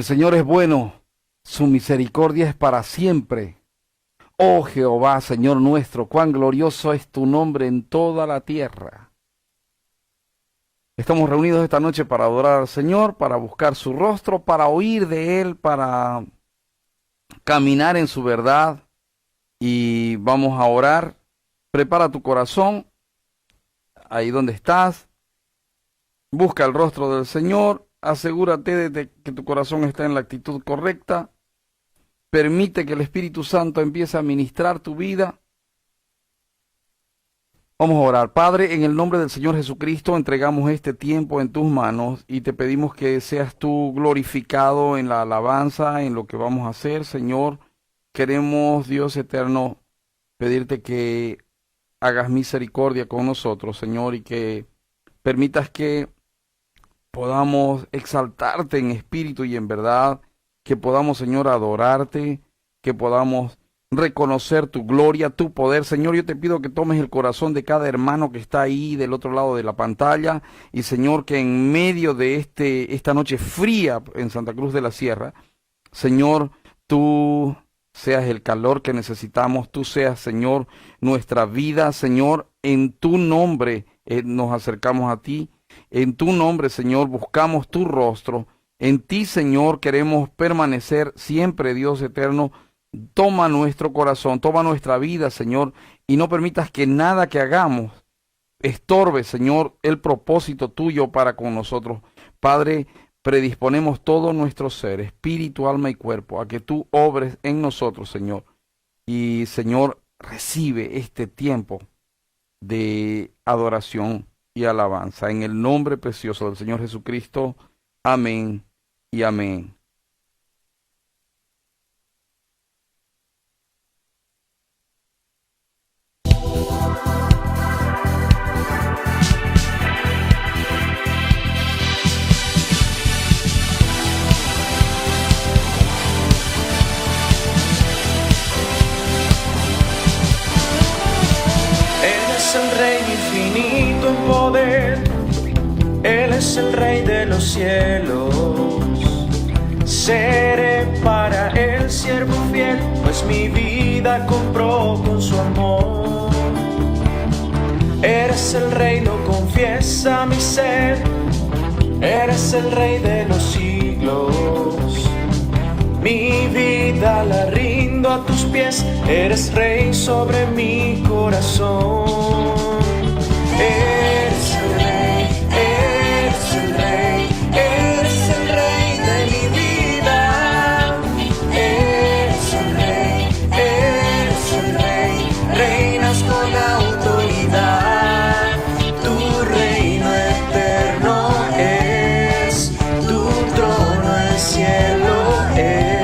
Señor es bueno, su misericordia es para siempre. Oh Jehová, Señor nuestro, cuán glorioso es tu nombre en toda la tierra. Estamos reunidos esta noche para adorar al Señor, para buscar su rostro, para oír de Él, para caminar en su verdad. Y vamos a orar. Prepara tu corazón, ahí donde estás. Busca el rostro del Señor. Asegúrate de que tu corazón está en la actitud correcta. Permite que el Espíritu Santo empiece a ministrar tu vida. Vamos a orar. Padre, en el nombre del Señor Jesucristo, entregamos este tiempo en tus manos y te pedimos que seas tú glorificado en la alabanza, en lo que vamos a hacer, Señor. Queremos, Dios eterno, pedirte que hagas misericordia con nosotros, Señor, y que permitas que podamos exaltarte en espíritu y en verdad, que podamos, Señor, adorarte, que podamos reconocer tu gloria, tu poder. Señor, yo te pido que tomes el corazón de cada hermano que está ahí del otro lado de la pantalla y, Señor, que en medio de esta noche fría en Santa Cruz de la Sierra, Señor, tú seas el calor que necesitamos, tú seas, Señor, nuestra vida. Señor, en tu nombre nos acercamos a ti, en tu nombre, Señor, buscamos tu rostro, en ti, Señor, queremos permanecer siempre, Dios eterno. Toma nuestro corazón, toma nuestra vida, Señor, y no permitas que nada que hagamos estorbe, Señor, el propósito tuyo para con nosotros. Padre, predisponemos todo nuestro ser, espíritu, alma y cuerpo, a que tú obres en nosotros, Señor. Y, Señor, recibe este tiempo de adoración y alabanza. En el nombre precioso del Señor Jesucristo. Amén y amén. El Rey infinito en poder, Él es el Rey de los cielos. Seré para Él siervo fiel, pues mi vida compró con su amor. Eres el Rey, lo confiesa mi ser, eres el Rey de los siglos. Mi vida la rindo a tus pies, eres Rey sobre mi corazón. Eres el Rey, eres el Rey, eres el Rey de mi vida. Eres el Rey, eres el Rey, reinas con autoridad. Tu reino eterno es, tu trono el cielo es.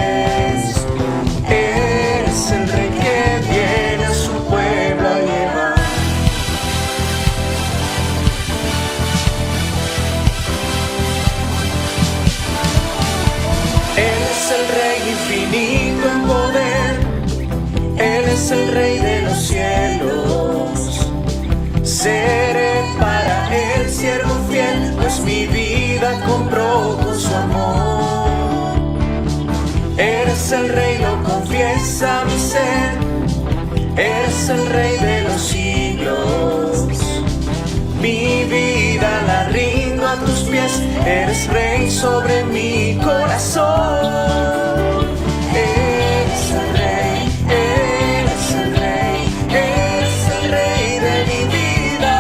Infinito en poder, Él es el Rey de los cielos. Seré para Él siervo fiel, pues mi vida compró con su amor. Eres el Rey, lo confiesa mi ser, eres el Rey de los siglos. Mi vida la rindo a tus pies, eres Rey sobre mi corazón. Eres el Rey, eres el Rey, eres el Rey de mi vida.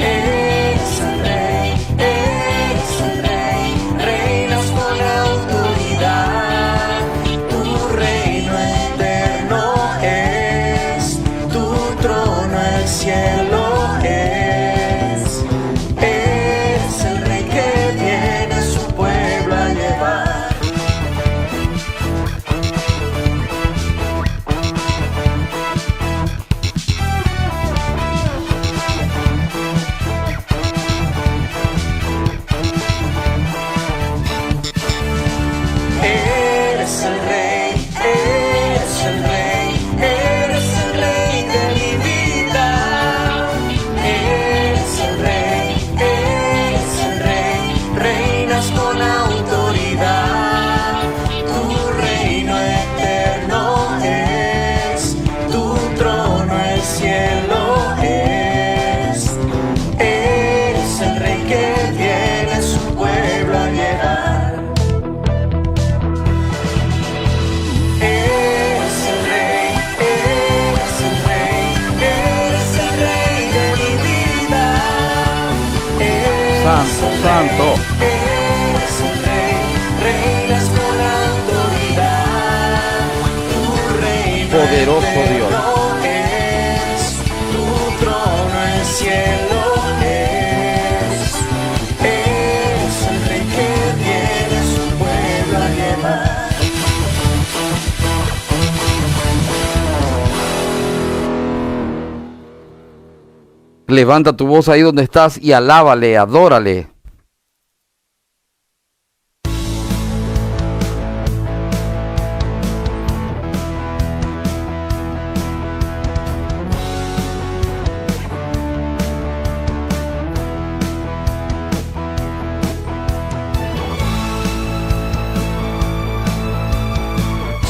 Eres el Rey, eres el Rey, reinas con autoridad. Tu reino eterno es, tu trono el cielo es. Eres el Rey que viene a su pueblo a llevar. santo, santo. Eres el rey, reinas con autoridad. Tu reino Poderoso eterno Dios. es, tu trono en el cielo es. Eres el rey que viene a su pueblo a llevar. Levanta tu voz ahí donde estás y alábale, adórale.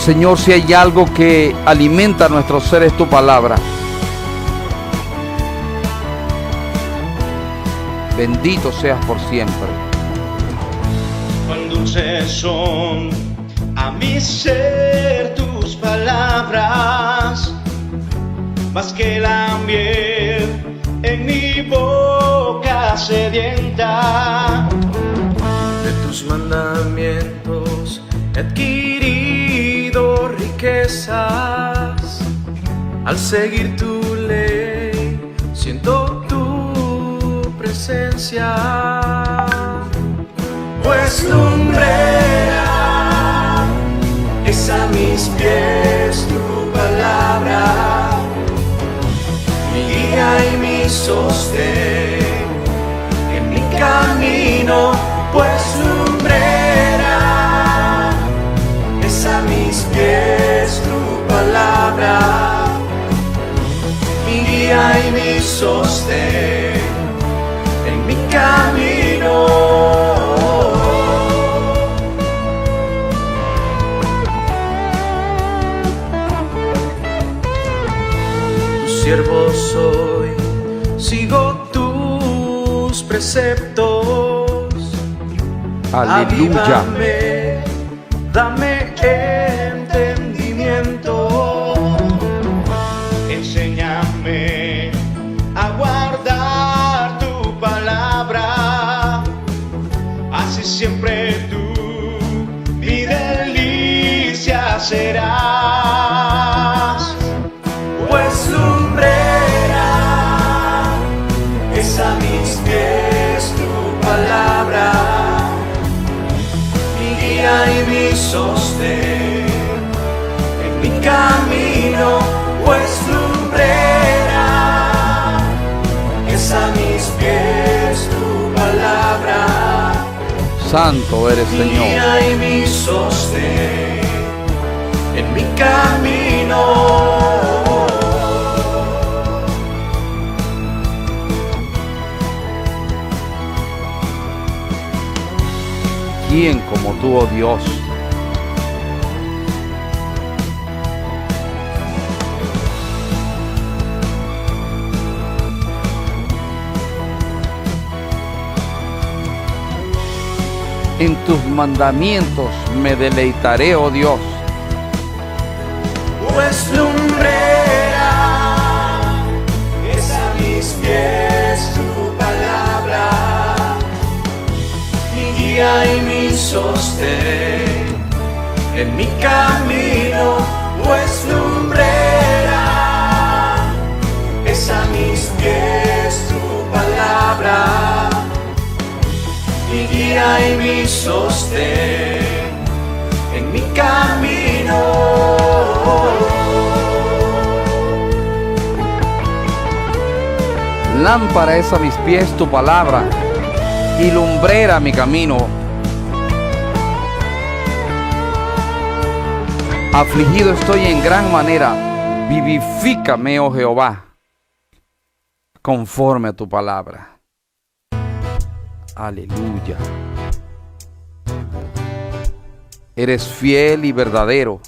Señor, si hay algo que alimenta a nuestros seres, tu palabra. Bendito seas por siempre. Cuán dulces son a mi ser tus palabras, más que la miel en mi boca sedienta. De tus mandamientos he adquirido riquezas. Al seguir tu ley, siento tu presencia. Pues lumbrera es a mis pies tu palabra, mi guía y mi sostén en mi camino. Pues lumbrera es a mis pies tu palabra, mi guía y mi sostén en mi camino. Tu siervo soy, sigo tus preceptos. Aleluya. Avívame, dame entendimiento. Enséñame a guardar tu palabra, así siempre tú mi delicia serás. Pues lumbrera es a mis pies tu palabra, mi guía y mi sostén en mi camino. Pues lumbrera es a mis pies tu palabra, Santo eres, mi Señor. guía y mi sostén en mi camino. ¿Quién como tú, oh Dios? En tus mandamientos me deleitaré, oh Dios. Pues lumbrera es a mis pies tu palabra, mi guía y mi sostén en mi camino. Pues lumbrera es a mis pies tu palabra, mi guía y mi sostén en mi camino. Lámpara es a mis pies tu palabra y lumbrera mi camino. Afligido estoy en gran manera, vivifícame, oh Jehová, conforme a tu palabra. Aleluya. Eres fiel y verdadero.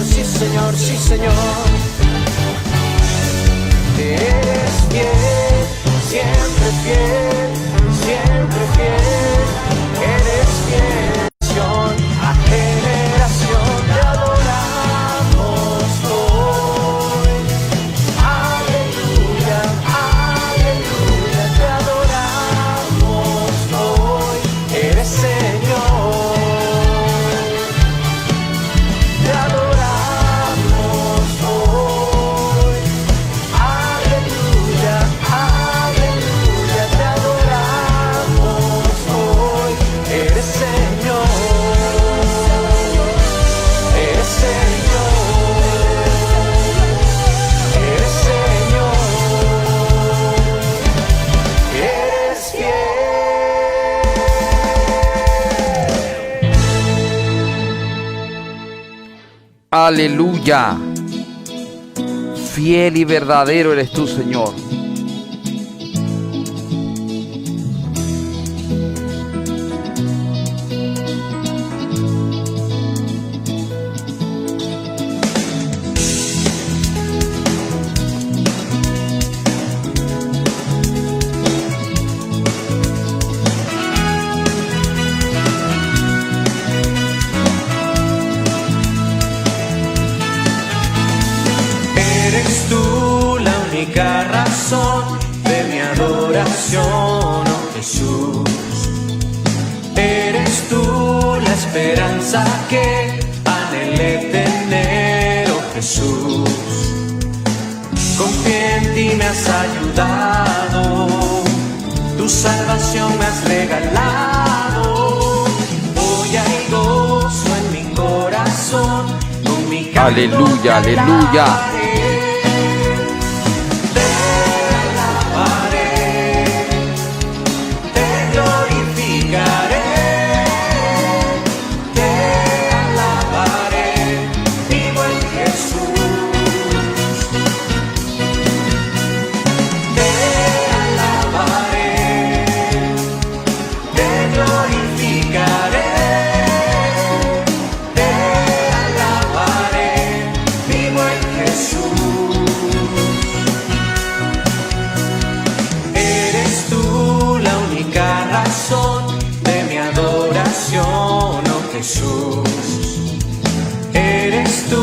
Señor, sí, Señor, sí, Señor. Eres fiel, siempre fiel, siempre fiel. Eres fiel, a generación te adoramos hoy. Aleluya, aleluya, te adoramos hoy. Eres Señor, te adoramos hoy. Aleluya, aleluya, te adoramos hoy. Eres Señor, eres Señor, eres Señor, eres fiel. Aleluya. Fiel y verdadero eres tú, Señor. Eres tú la única razón de mi adoración, oh Jesús. Eres tú la esperanza que anhelé tener, oh Jesús. Confié en ti, me has ayudado, tu salvación me has regalado. Hoy hay gozo en mi corazón, con mi canto Aleluya, te aleluya. alabaré. Te alabaré, te glorificaré, te alabaré, mi buen Jesús. Te alabaré, te glorificaré, te alabaré, mi buen Jesús. Eres tú la única razón de mi adoración, oh Jesús. Eres tú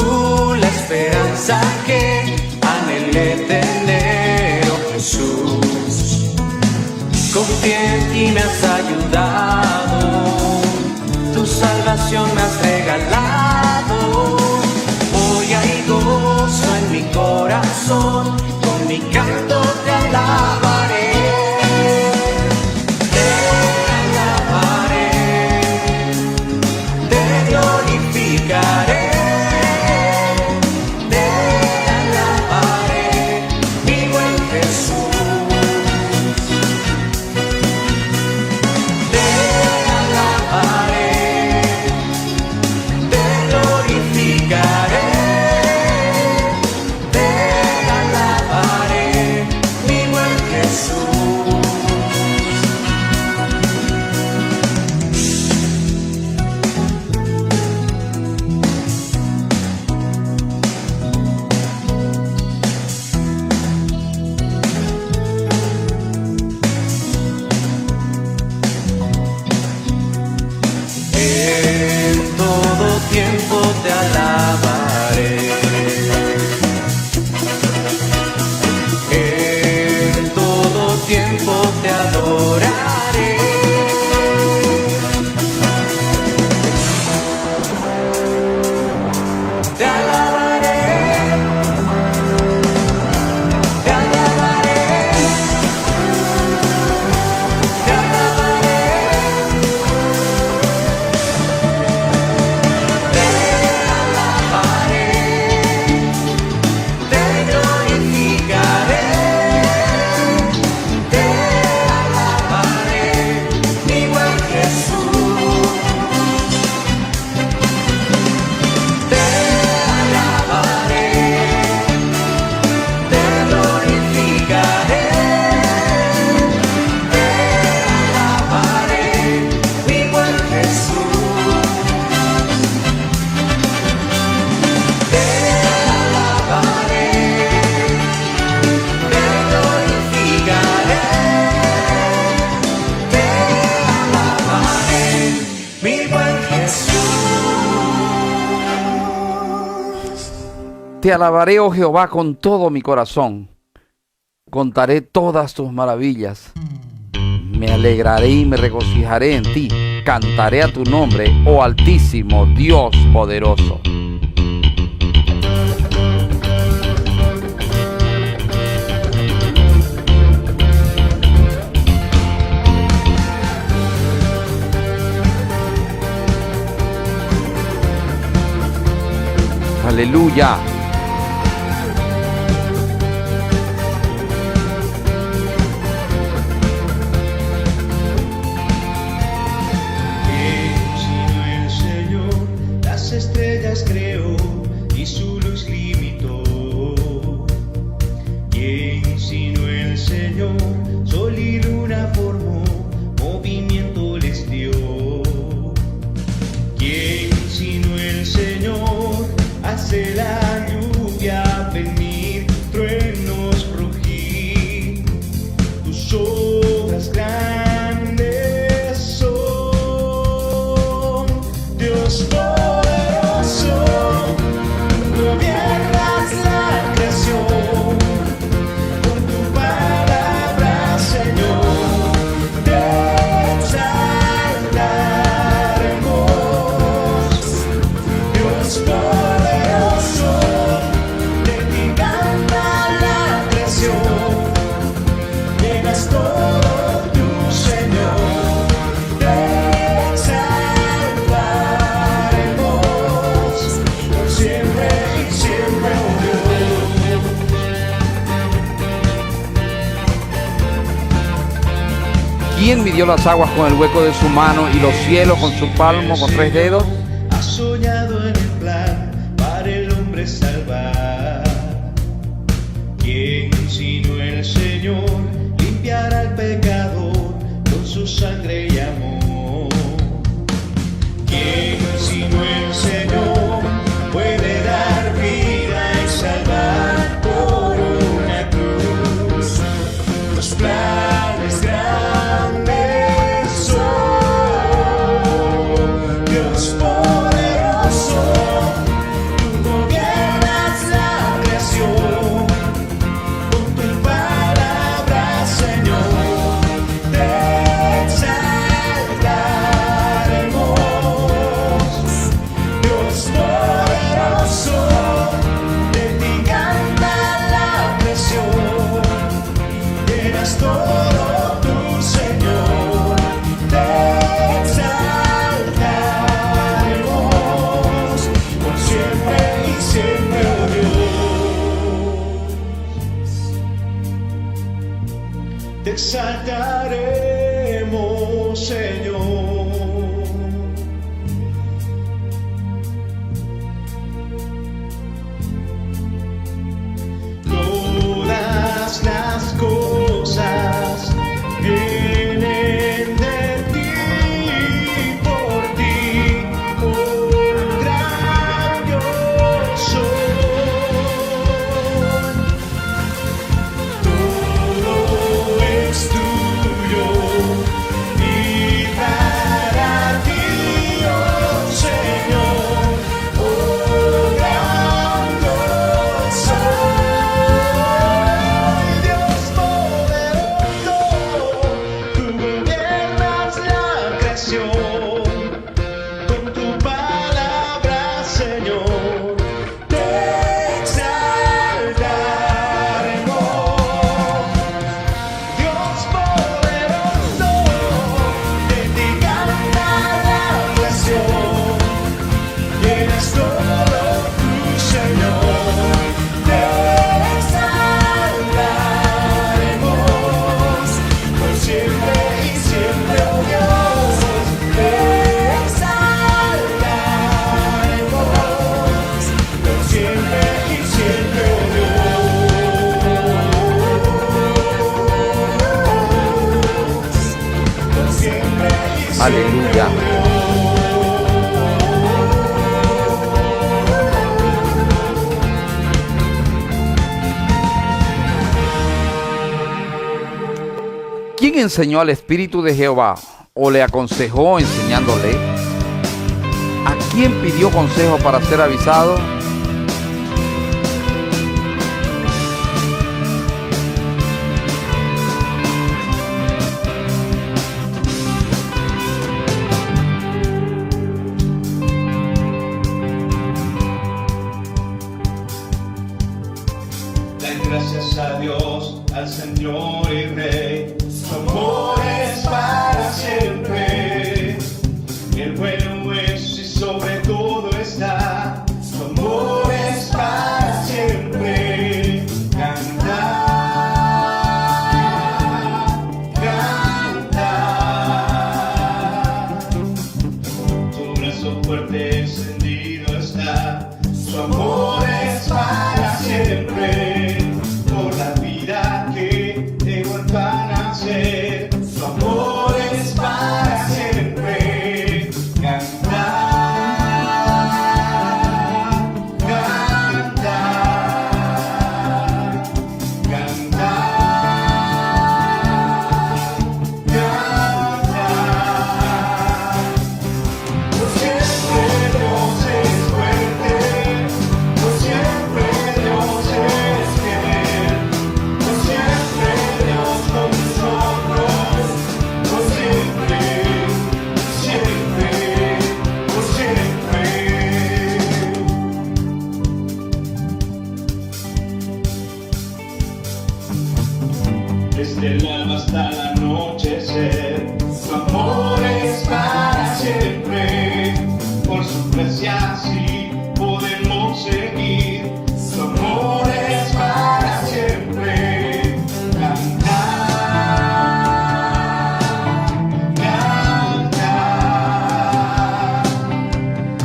la esperanza que anhelé tener, oh Jesús. Confié en ti, me has ayudado, tu salvación me has regalado. Hoy hay gozo en mi corazón, con mi canto te alabaré. Te alabaré, te glorificaré, te alabaré, mi buen Jesús. Te alabaré, te glorificaré, te alabaré, mi buen Jesús. En todo tiempo te alabaré. En todo tiempo te adoraré. Te alabaré. Te alabaré. Te alabaré. Te alabaré. Te alabaré, oh Jehová, con todo mi corazón. Contaré todas tus maravillas. Me alegraré y me regocijaré en ti. Cantaré a tu nombre, oh Altísimo Dios poderoso. Aleluya. Sino el Señor las estrellas creó y su luz limitó. ¿Quién sino el Señor sol y luna formó, movimiento les dio? ¿Quién sino el Señor hace la lluvia venir, truenos rugir? Tus obras grandes son, Dios poderoso, gobiernas la creación. Con tu palabra, Señor, te exaltaremos. Dios poderoso, de ti canta la creación. Llenas todo tu Señor, te exaltaremos por siempre y siempre, oh Dios. ¿Quién midió las aguas con el hueco de su mano y los cielos con su palmo con 3 dedos? Ha soñado en el plan para el hombre salvar. ¿Quién sino el Señor limpiará al pecador con su sangre y amor? ¿Quién sino el Señor puede dar vida y salvar por una cruz? Los planes grandes son, Dios poderoso, tú gobiernas la creación. Con tu palabra, Señor, te exaltaremos. Dios poderoso, de ti canta la creación. Llenas todo tu Señor, te exaltaremos por siempre y siempre, oh Dios. Te exaltaremos, Señor. Todas las cosas vienen de ti, por ti, oh gran Dios soy. Todo es tuyo y para ti, oh Señor, oh gran Dios soy. Dios poderoso, tú gobiernas la creación. Con tu palabra, Señor, te exaltaremos. Dios poderoso, de ti canta la creación. Llenas todo tu Señor, te exaltaremos por siempre y siempre, oh Dios. Te exaltaremos por siempre y siempre, oh Dios. Por siempre y siempre, Aleluya. oh Dios. ¿Quién enseñó al Espíritu de Jehová o le aconsejó enseñándole? ¿A quién pidió consejo para ser avisado? Alabanza a Dios, al Señor y Rey. Su amor es para siempre. El bueno es y sobre todo está. Su amor es para siempre. Cantar, cantar. Su brazo fuerte extendido está. Su amor es para siempre. Por la vida que dejó para nacer. Su amor es para siempre. Cantar, cantar, cantar, cantar. Por siempre Dios es fuerte, por siempre Dios es fiel, por siempre Dios con nosotros, por siempre, siempre, por siempre. Desde el alba hasta el anochecer, su amor es para siempre. Por su gracia así podemos seguir. Su amor es para siempre. Cantar, cantar,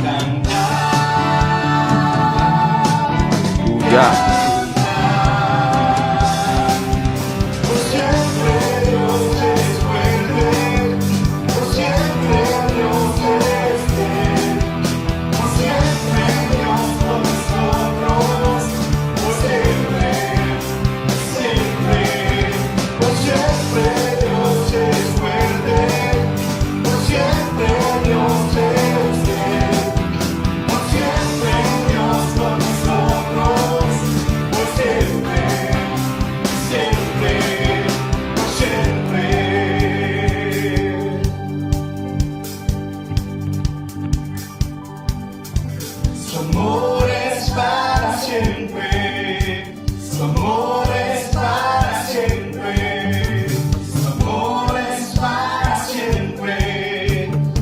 cantar. Ya. Por siempre Dios es fuerte, por siempre Dios es fiel, por siempre Dios con nosotros, por siempre, siempre, por siempre Dios es fuerte, por siempre Dios es fiel, por siempre Dios con nosotros, por siempre, siempre, por siempre. Su amor es para siempre. Su amor es para siempre. Su amor es para siempre.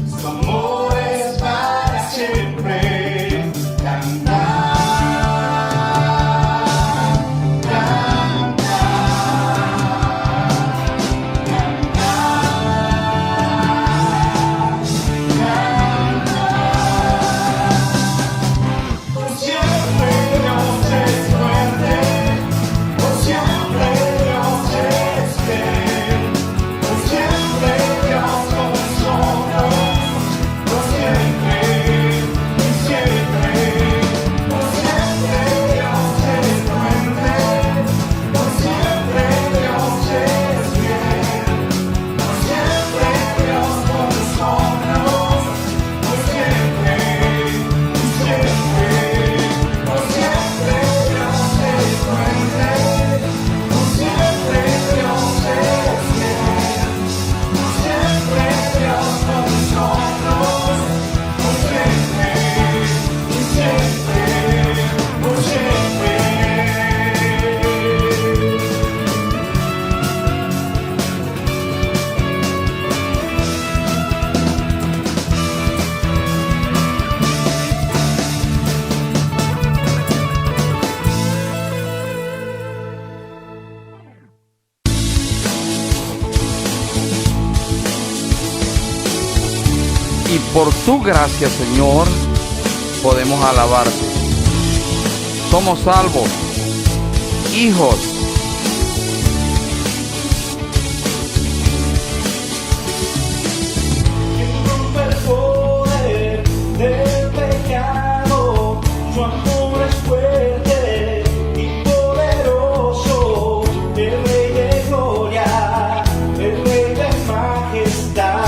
Su amor es para siempre. Cantar, por siempre Dios es fuerte, por siempre Dios es fiel, por siempre Dios con nosotros, por siempre, y siempre, por siempre Dios es fuerte, por siempre Dios es fiel, por siempre Dios con nosotros, por siempre, y siempre, por siempre Dios es fuerte, por siempre Dios es fiel, por siempre Dios con nosotros, por siempre, y siempre, por siempre. Y por tu gracia, Señor, podemos alabarte. Somos salvos, hijos. Quien rompe el poder del pecado, su amor es fuerte y poderoso, el Rey de gloria, el Rey de majestad.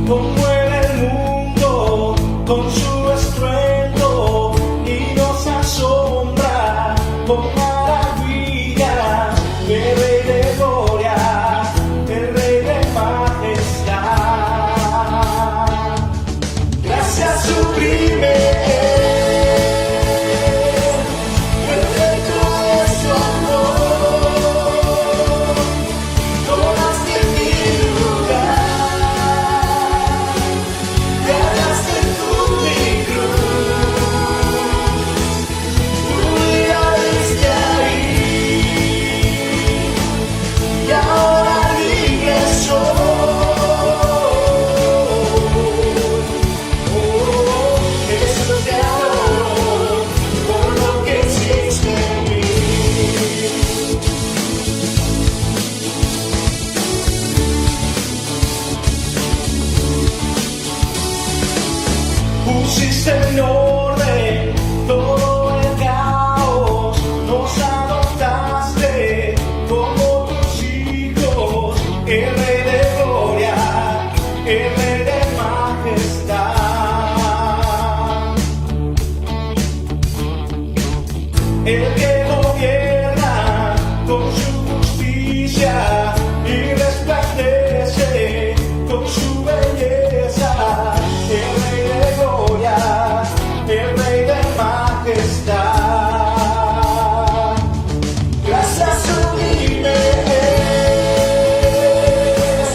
Conmueve el mundo con su estruendo y nos asombra con maravilla. El Rey de gloria, el Rey de majestad. Gracias sublime pusiste en orden todo el caos, nos adoptaste como tus hijos, el Rey de gloria, el Rey de majestad, el que gobierna con su justicia y resplandece con su belleza, el Rey de gloria, el Rey de majestad. Gracias sublime es,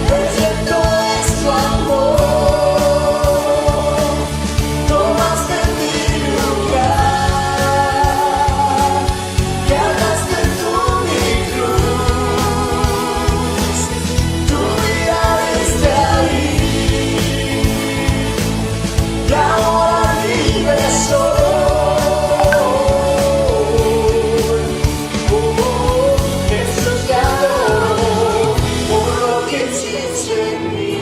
perfecto es tu amor, tomaste mi lugar, cargaste tú mi cruz, tu vida desde ahí, y ahora libre soy. Jesús te adoro por lo que hiciste en mí.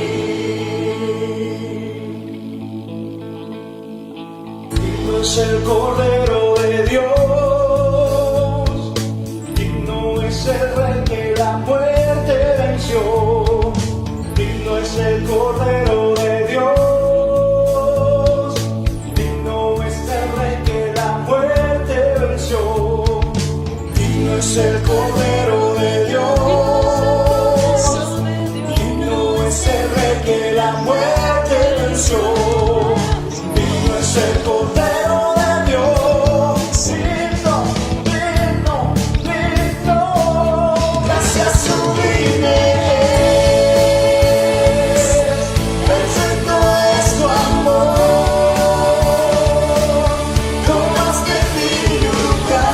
Digno es el Cordero de Dios, digno es el Rey que la muerte venció, digno es el Cordero de Dios, digno es el Rey que la muerte venció, digno es el Cordero de Dios, digno es el Rey que la muerte venció, digno es el Cordero de Dios, digno, digno, digno, gracias sublime es, perfecto es tu amor, tomaste mi lugar,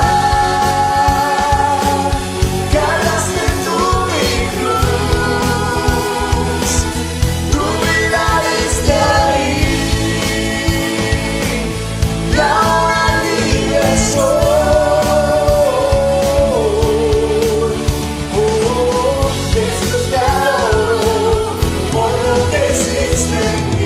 cargaste tú mi cruz, tu vida desde ahí, y ahora libre soy. Jesús te adoro por lo que hiciste en mí.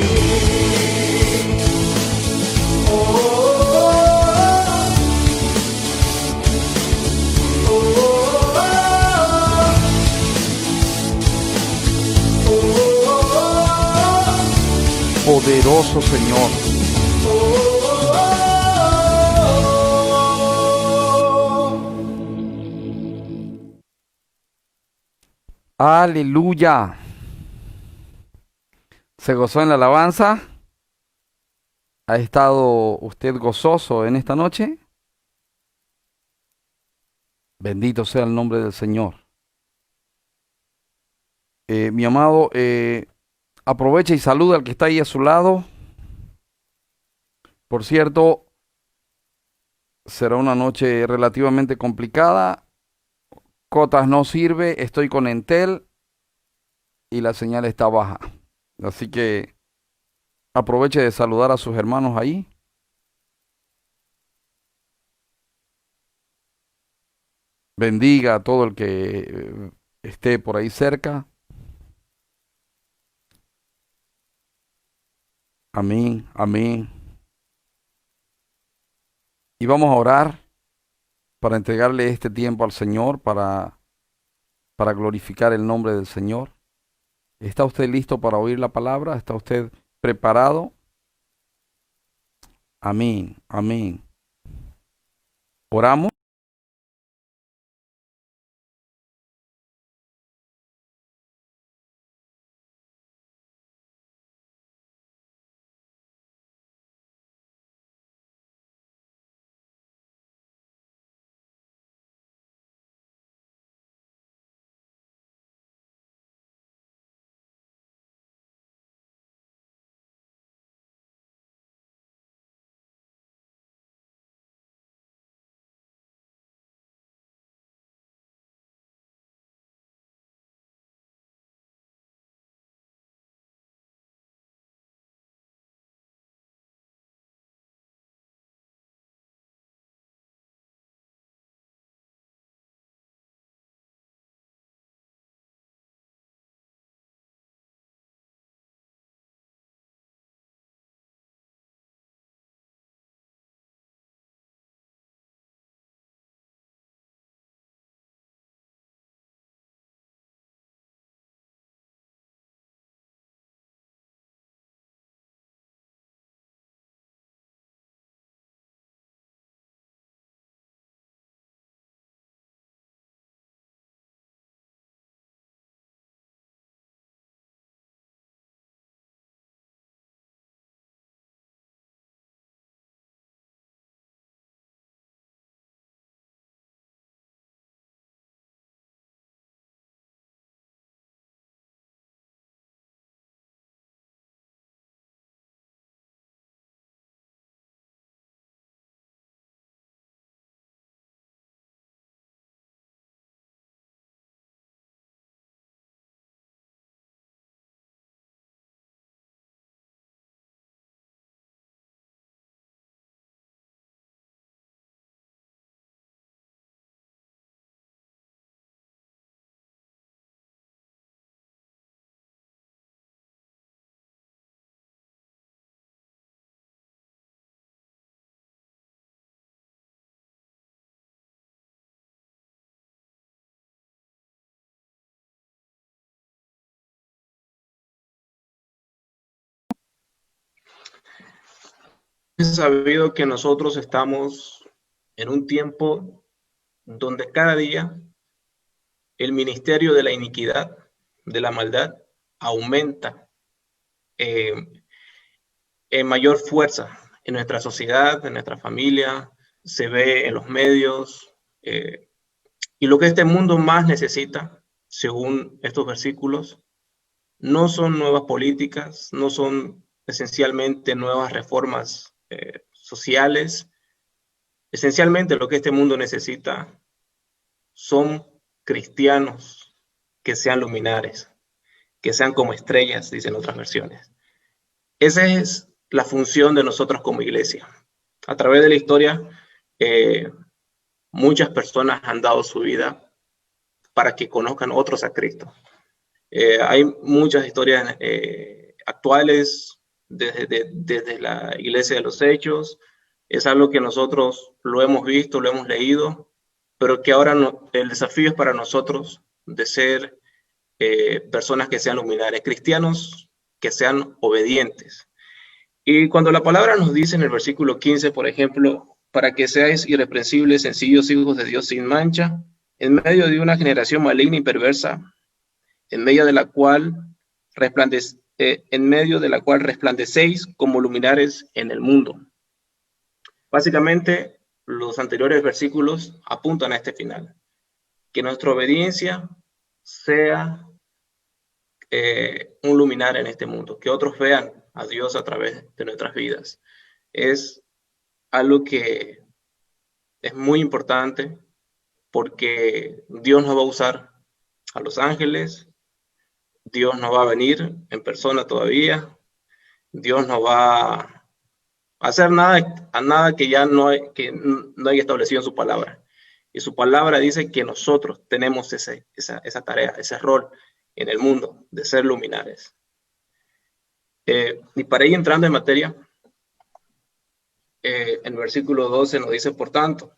Poderoso Señor. Aleluya. ¿Se gozó en la alabanza? ¿Ha estado usted gozoso en esta noche? Bendito sea el nombre del Señor. Mi amado, aprovecha y saluda al que está ahí a su lado. Por cierto, será una noche relativamente complicada. Cotas no sirve, estoy con Entel y la señal está baja. Así que aproveche de saludar a sus hermanos ahí. Bendiga a todo el que esté por ahí cerca. Amén, amén. Y vamos a orar para entregarle este tiempo al Señor, para glorificar el nombre del Señor. ¿Está usted listo para oír la palabra? ¿Está usted preparado? Amén, amén. Oramos. sabido que nosotros estamos en un tiempo donde cada día el ministerio de la iniquidad, de la maldad, aumenta eh, en mayor fuerza en nuestra sociedad, en nuestra familia, se ve en los medios, y lo que este mundo más necesita, según estos versículos, no son nuevas políticas, no son esencialmente nuevas reformas sociales. Esencialmente lo que este mundo necesita son cristianos que sean luminares, que sean como estrellas, dicen otras versiones. Esa es la función de nosotros como iglesia. A través de la historia, muchas personas han dado su vida para que conozcan otros a Cristo. Hay muchas historias actuales desde la iglesia de los Hechos. Es algo que nosotros lo hemos visto, lo hemos leído, pero que ahora el desafío es para nosotros de ser personas que sean luminares, cristianos que sean obedientes. Y cuando la palabra nos dice en el versículo 15, por ejemplo, para que seáis irreprensibles, sencillos hijos de Dios sin mancha, en medio de una generación maligna y perversa, en medio de la cual resplandecéis como luminares en el mundo. Básicamente, los anteriores versículos apuntan a este final, que nuestra obediencia sea un luminar en este mundo, que otros vean a Dios a través de nuestras vidas. Es algo que es muy importante porque Dios nos va a usar a los ángeles, Dios no va a venir en persona todavía, Dios no va a hacer nada que ya no haya establecido en su palabra. Y su palabra dice que nosotros tenemos esa tarea, ese rol en el mundo de ser luminares. Y para ir entrando en materia, en el versículo 12 nos dice, por tanto,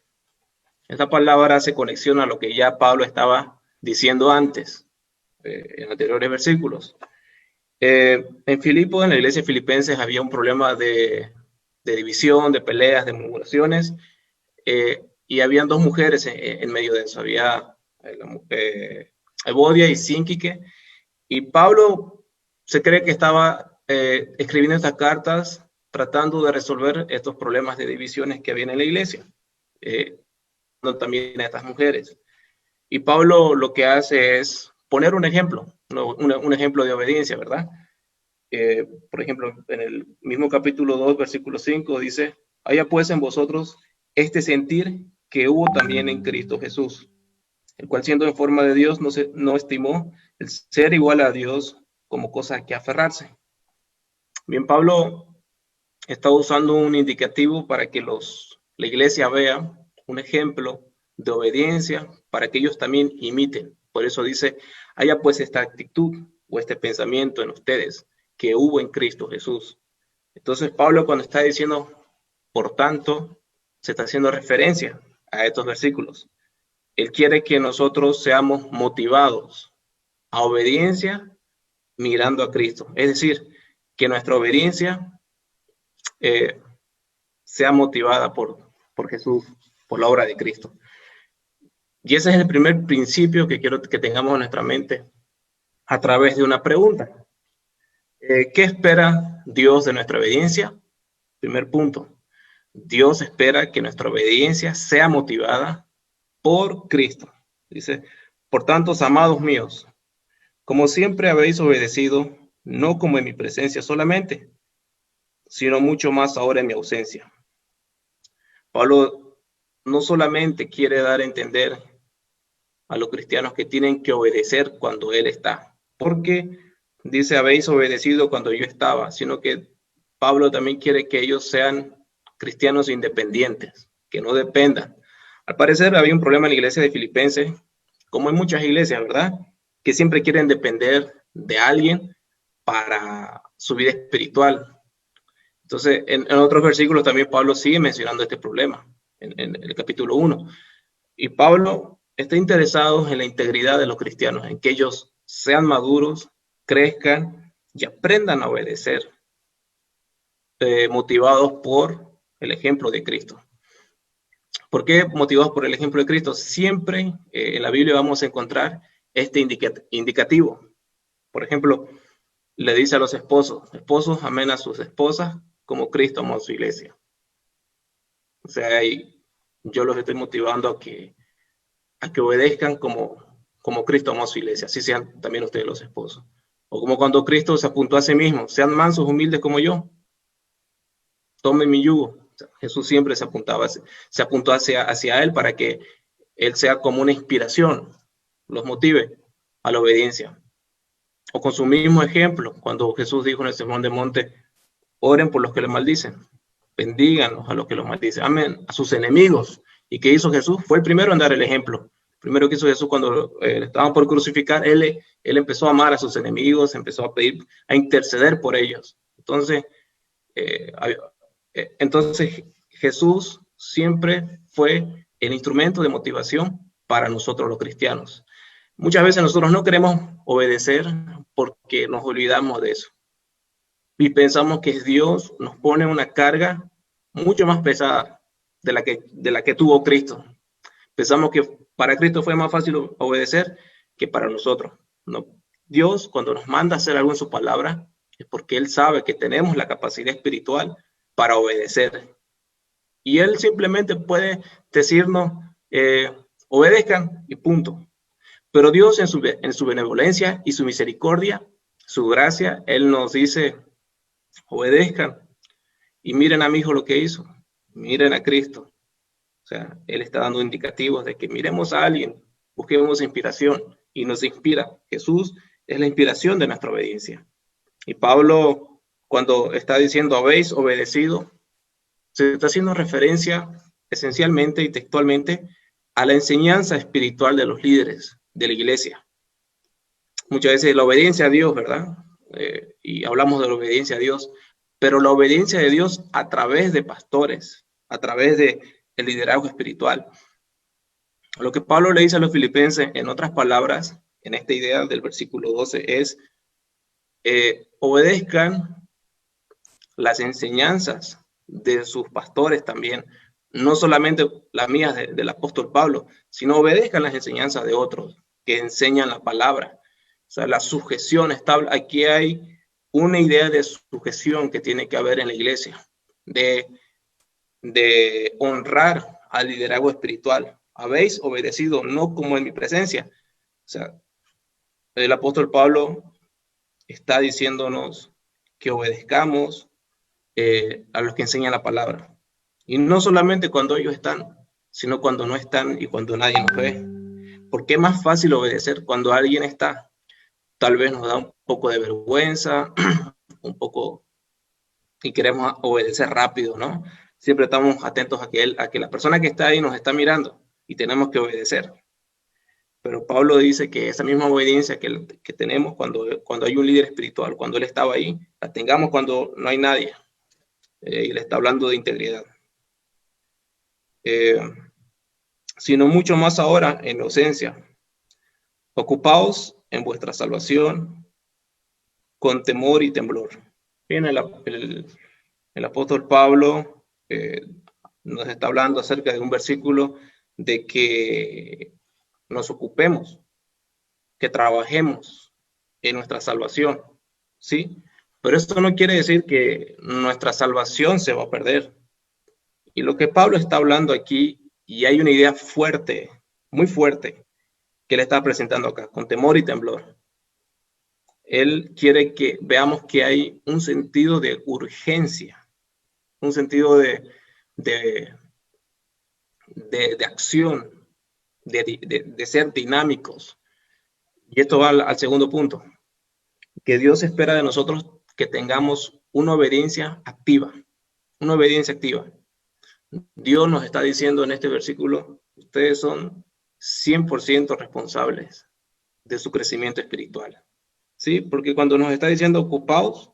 esta palabra hace conexión a lo que ya Pablo estaba diciendo antes, en anteriores versículos. En Filipos, en la iglesia de Filipenses, había un problema de división, de peleas, de murmuraciones, y habían dos mujeres en medio de eso. Había Evodia y Síntique, y Pablo se cree que estaba escribiendo estas cartas tratando de resolver estos problemas de divisiones que había en la iglesia, también a estas mujeres. Y Pablo lo que hace es poner un ejemplo, un ejemplo de obediencia, ¿verdad? Por ejemplo, en el mismo capítulo 2, versículo 5, dice, haya pues en vosotros este sentir que hubo también en Cristo Jesús, el cual siendo en forma de Dios no estimó el ser igual a Dios como cosa a que aferrarse. Bien, Pablo está usando un indicativo para que la iglesia vea un ejemplo de obediencia para que ellos también imiten. Por eso dice, haya pues esta actitud o este pensamiento en ustedes que hubo en Cristo Jesús. Entonces Pablo, cuando está diciendo, por tanto, se está haciendo referencia a estos versículos. Él quiere que nosotros seamos motivados a obediencia mirando a Cristo. Es decir, que nuestra obediencia sea motivada por Jesús, por la obra de Cristo. Y ese es el primer principio que quiero que tengamos en nuestra mente a través de una pregunta. ¿Qué espera Dios de nuestra obediencia? Primer punto. Dios espera que nuestra obediencia sea motivada por Cristo. Dice, por tanto, amados míos, como siempre habéis obedecido, no como en mi presencia solamente, sino mucho más ahora en mi ausencia. Pablo no solamente quiere dar a entender a los cristianos que tienen que obedecer cuando Él está, porque dice, habéis obedecido cuando yo estaba, sino que Pablo también quiere que ellos sean cristianos independientes, que no dependan. Al parecer había un problema en la iglesia de Filipenses, como en muchas iglesias, ¿verdad? Que siempre quieren depender de alguien para su vida espiritual. Entonces, en otros versículos también Pablo sigue mencionando este problema, en el capítulo 1. Y Pablo está interesado en la integridad de los cristianos, en que ellos sean maduros, crezcan y aprendan a obedecer, motivados por el ejemplo de Cristo. ¿Por qué motivados por el ejemplo de Cristo? Siempre en la Biblia vamos a encontrar este indicativo. Por ejemplo, le dice a los esposos amen a sus esposas como Cristo amó a su iglesia. O sea, yo los estoy motivando a que obedezcan como Cristo amó a su iglesia, así sean también ustedes los esposos. O como cuando Cristo se apuntó a sí mismo, sean mansos, humildes como yo, tomen mi yugo. O sea, Jesús siempre se apuntó hacia él para que él sea como una inspiración, los motive a la obediencia. O con su mismo ejemplo, cuando Jesús dijo en el Sermón del Monte, oren por los que les maldicen, bendíganos a los que los maldicen, amen a sus enemigos. ¿Y qué hizo Jesús? Fue el primero en dar el ejemplo. Primero que hizo Jesús cuando estaban por crucificar, él empezó a amar a sus enemigos, empezó a pedir, a interceder por ellos. Entonces Jesús siempre fue el instrumento de motivación para nosotros los cristianos. Muchas veces nosotros no queremos obedecer porque nos olvidamos de eso. Y pensamos que Dios nos pone una carga mucho más pesada de la que tuvo Cristo. Pensamos que para Cristo fue más fácil obedecer que para nosotros. No. Dios, cuando nos manda a hacer algo en su palabra, es porque Él sabe que tenemos la capacidad espiritual para obedecer. Y Él simplemente puede decirnos, obedezcan y punto. Pero Dios en su benevolencia y su misericordia, su gracia, Él nos dice, obedezcan y miren a mi hijo lo que hizo, miren a Cristo. O sea, Él está dando indicativos de que miremos a alguien, busquemos inspiración y nos inspira. Jesús es la inspiración de nuestra obediencia. Y Pablo, cuando está diciendo habéis obedecido, se está haciendo referencia esencialmente y textualmente a la enseñanza espiritual de los líderes de la iglesia. Muchas veces la obediencia a Dios, ¿verdad? Y hablamos de la obediencia a Dios, pero la obediencia de Dios a través de pastores, a través de el liderazgo espiritual. Lo que Pablo le dice a los filipenses, en otras palabras, en esta idea del versículo 12, es obedezcan las enseñanzas de sus pastores también, no solamente las mías del apóstol Pablo, sino obedezcan las enseñanzas de otros que enseñan la palabra. O sea, la sujeción estable. Aquí hay una idea de sujeción que tiene que haber en la iglesia, de honrar al liderazgo espiritual. Habéis obedecido, no como en mi presencia. O sea, el apóstol Pablo está diciéndonos que obedezcamos a los que enseñan la palabra. Y no solamente cuando ellos están, sino cuando no están y cuando nadie nos ve. Porque es más fácil obedecer cuando alguien está. Tal vez nos da un poco de vergüenza, un poco, y queremos obedecer rápido, ¿no? Siempre estamos atentos a que la persona que está ahí nos está mirando y tenemos que obedecer. Pero Pablo dice que esa misma obediencia que tenemos cuando hay un líder espiritual, cuando él estaba ahí, la tengamos cuando no hay nadie. Y le está hablando de integridad. Sino mucho más ahora en la ausencia. Ocupaos en vuestra salvación con temor y temblor. Bien, el apóstol Pablo nos está hablando acerca de un versículo de que nos ocupemos, que trabajemos en nuestra salvación, ¿sí? Pero esto no quiere decir que nuestra salvación se va a perder. Y lo que Pablo está hablando aquí, y hay una idea fuerte, muy fuerte, que le está presentando acá, con temor y temblor. Él quiere que veamos que hay un sentido de urgencia, un sentido de acción, de ser dinámicos. Y esto va al segundo punto, que Dios espera de nosotros que tengamos una obediencia activa, una obediencia activa. Dios nos está diciendo en este versículo, ustedes son 100% responsables de su crecimiento espiritual. ¿Sí? Porque cuando nos está diciendo ocupaos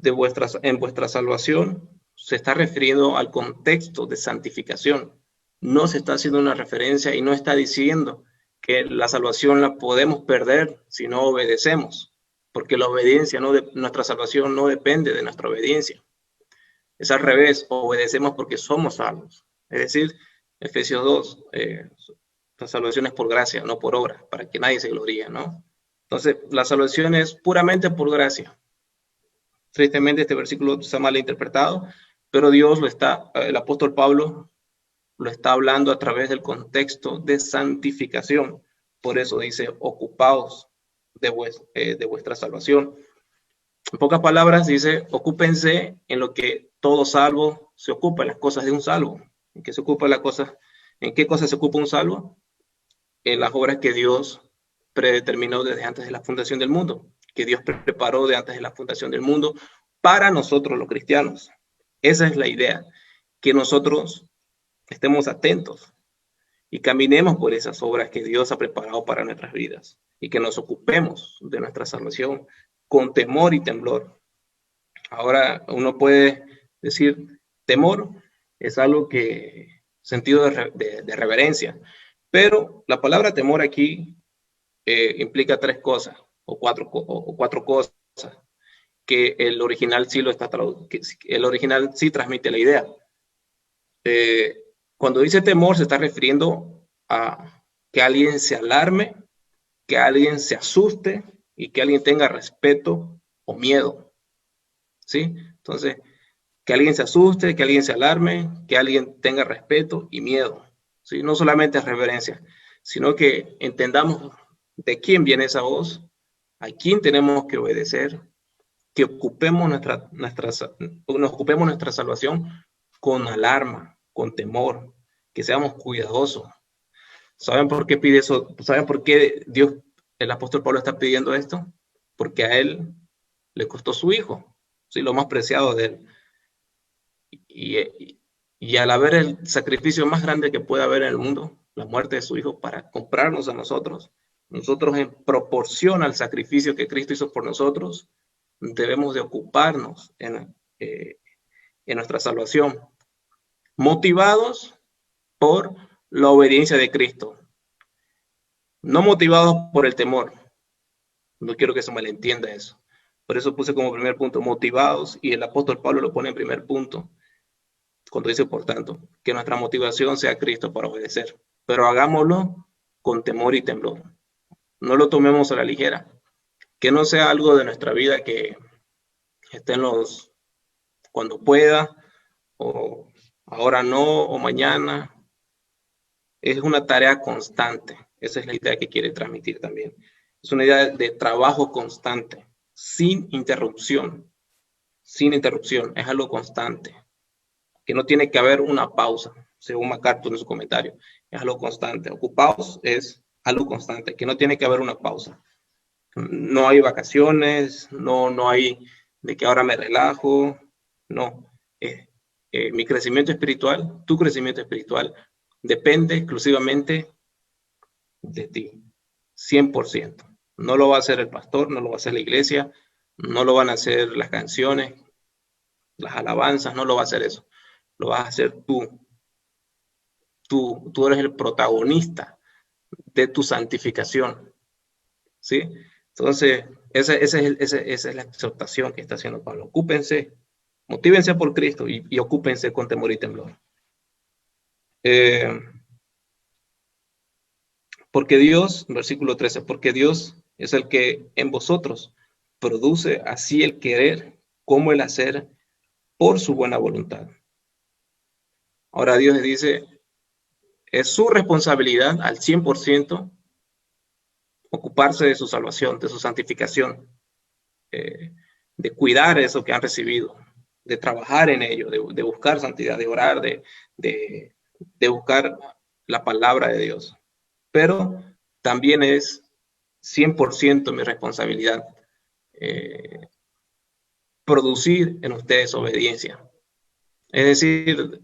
en vuestra salvación, se está refiriendo al contexto de santificación. No se está haciendo una referencia y no está diciendo que la salvación la podemos perder si no obedecemos, porque la obediencia, nuestra salvación no depende de nuestra obediencia. Es al revés, obedecemos porque somos salvos. Es decir, Efesios 2, la salvación es por gracia, no por obra, para que nadie se gloríe, ¿no? Entonces, la salvación es puramente por gracia. Tristemente, este versículo está mal interpretado, pero Dios el apóstol Pablo lo está hablando a través del contexto de santificación. Por eso dice, ocupaos de vuestra salvación. En pocas palabras dice, ocúpense en lo que todo salvo se ocupa, en las cosas de un salvo. ¿En qué cosas se ocupa un salvo? En las obras que Dios predeterminó desde antes de la fundación del mundo, que Dios preparó de antes de la fundación del mundo para nosotros los cristianos. Esa es la idea, que nosotros estemos atentos y caminemos por esas obras que Dios ha preparado para nuestras vidas y que nos ocupemos de nuestra salvación con temor y temblor. Ahora uno puede decir, temor es algo que, sentido de reverencia, pero la palabra temor aquí implica tres cosas o cuatro cosas que el original sí el original sí transmite la idea. Cuando dice temor se está refiriendo a que alguien se alarme, que alguien se asuste y que alguien tenga respeto o miedo, ¿sí? Entonces, que alguien se asuste, que alguien se alarme, que alguien tenga respeto y miedo, ¿sí? No solamente es reverencia, sino que entendamos de quién viene esa voz, a quién tenemos que obedecer, que ocupemos nos ocupemos nuestra salvación con alarma, con temor, que seamos cuidadosos. ¿Saben por qué pide eso? ¿Saben por qué el apóstol Pablo está pidiendo esto? Porque a él le costó su hijo, ¿sí? Lo más preciado de él. Y al haber el sacrificio más grande que puede haber en el mundo, la muerte de su hijo para comprarnos a nosotros en proporción al sacrificio que Cristo hizo por nosotros, debemos de ocuparnos en nuestra salvación, motivados por la obediencia de Cristo, no motivados por el temor. No quiero que se malentienda eso. Por eso puse como primer punto motivados, y el apóstol Pablo lo pone en primer punto cuando dice, por tanto, que nuestra motivación sea Cristo para obedecer, pero hagámoslo con temor y temblor. No lo tomemos a la ligera, que no sea algo de nuestra vida que esté cuando pueda, o ahora no, o mañana. Es una tarea constante. Esa es la idea que quiere transmitir también. Es una idea de trabajo constante, sin interrupción. Sin interrupción, es algo constante. Que no tiene que haber una pausa, según MacArthur en su comentario. Es algo constante. Ocupados es algo constante, que no tiene que haber una pausa. No hay vacaciones, no hay de que ahora me relajo. No. Mi crecimiento espiritual, tu crecimiento espiritual, depende exclusivamente de ti, 100%. No lo va a hacer el pastor, no lo va a hacer la iglesia, no lo van a hacer las canciones, las alabanzas, no lo va a hacer eso. Lo vas a hacer tú. Tú eres el protagonista de tu santificación, ¿sí? Entonces, esa es la exhortación que está haciendo Pablo. Ocúpense, motívense por Cristo y ocúpense con temor y temblor. Porque Dios, versículo 13, porque Dios es el que en vosotros produce así el querer como el hacer por su buena voluntad. Ahora Dios le dice, es su responsabilidad al 100% ocuparse de su salvación, de su santificación, de cuidar eso que han recibido, de trabajar en ello, de buscar santidad, de orar, de buscar la palabra de Dios. Pero también es 100% mi responsabilidad producir en ustedes obediencia. Es decir,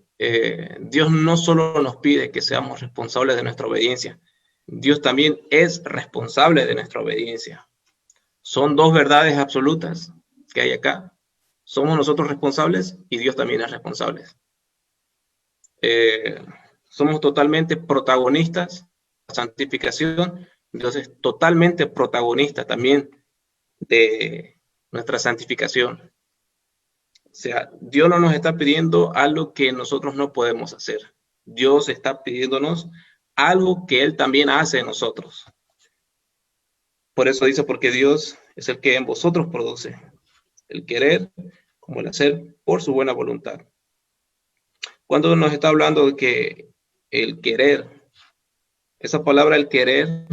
Dios no solo nos pide que seamos responsables de nuestra obediencia, Dios también es responsable de nuestra obediencia. Son dos verdades absolutas que hay acá. Somos nosotros responsables y Dios también es responsable. Somos totalmente protagonistas de la santificación. Dios es totalmente protagonista también de nuestra santificación. sea, Dios no nos está pidiendo algo que nosotros no podemos hacer. Dios está pidiéndonos algo que Él también hace en nosotros. Por eso dice, porque Dios es el que en vosotros produce el querer como el hacer por su buena voluntad. Cuando nos está hablando de que el querer, esa palabra el querer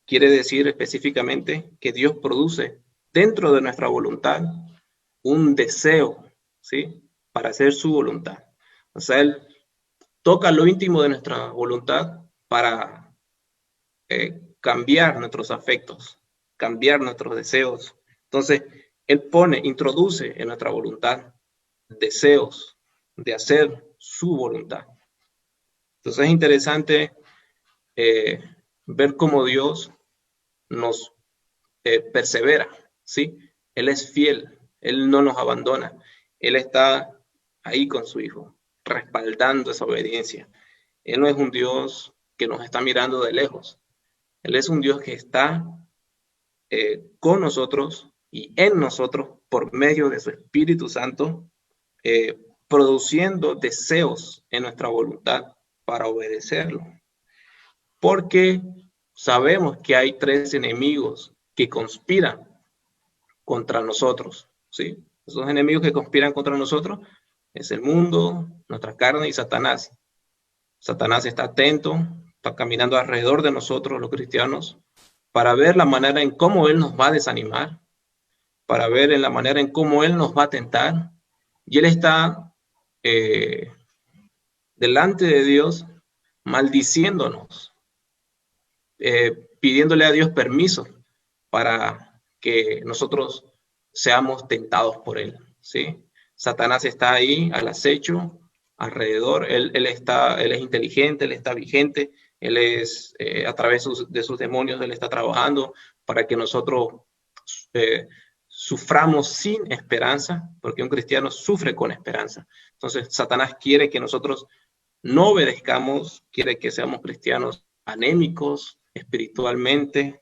quiere decir específicamente que Dios produce dentro de nuestra voluntad un deseo, ¿sí? Para hacer su voluntad. O sea, Él toca lo íntimo de nuestra voluntad para cambiar nuestros afectos, cambiar nuestros deseos. Entonces, Él introduce en nuestra voluntad deseos de hacer su voluntad. Entonces es interesante ver cómo Dios nos persevera, ¿sí? Él es fiel, Él no nos abandona, Él está ahí con su Hijo, respaldando esa obediencia. Él no es un Dios que nos está mirando de lejos, Él es un Dios que está con nosotros y en nosotros por medio de su Espíritu Santo, produciendo deseos en nuestra voluntad para obedecerlo. Porque sabemos que hay tres enemigos que conspiran contra nosotros, ¿sí? Esos enemigos que conspiran contra nosotros es el mundo, nuestra carne y Satanás. Satanás está atento, está caminando alrededor de nosotros, los cristianos, para ver la manera en cómo Él nos va a desanimar, para ver en la manera en cómo Él nos va a tentar. Y Él está delante de Dios maldiciéndonos, pidiéndole a Dios permiso para que nosotros seamos tentados por Él, ¿sí? Satanás está ahí al acecho, alrededor, él es inteligente, Él está vigente, Él es, a través de sus demonios, Él está trabajando para que nosotros suframos sin esperanza, porque un cristiano sufre con esperanza. Entonces, Satanás quiere que nosotros no obedezcamos, quiere que seamos cristianos anémicos espiritualmente